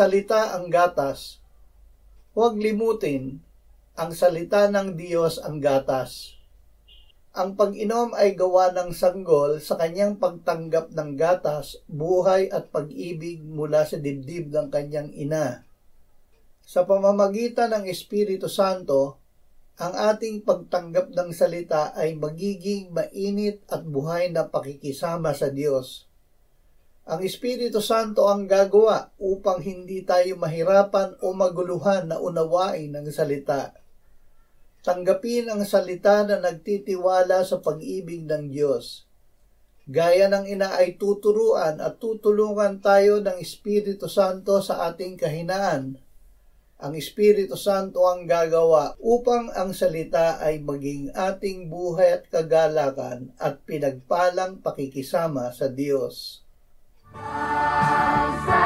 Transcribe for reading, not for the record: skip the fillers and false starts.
salita ang gatas. Huwag limutin, ang salita ng Diyos ang gatas. Ang pag-inom ay gawa ng sanggol sa kanyang pagtanggap ng gatas, buhay at pag-ibig mula sa dibdib ng kanyang ina. Sa pamamagitan ng Espiritu Santo, ang ating pagtanggap ng salita ay magiging mainit at buhay na pakikisama sa Diyos. Ang Espiritu Santo ang gagawa upang hindi tayo mahirapan o maguluhan na unawain ang salita. Tanggapin ang salita na nagtitiwala sa pag-ibig ng Diyos. Gaya ng ina ay tuturuan at tutulungan tayo ng Espiritu Santo sa ating kahinaan. Ang Espiritu Santo ang gagawa upang ang salita ay maging ating buhay at kagalakan at pinagpalang pakikisama sa Diyos. Sa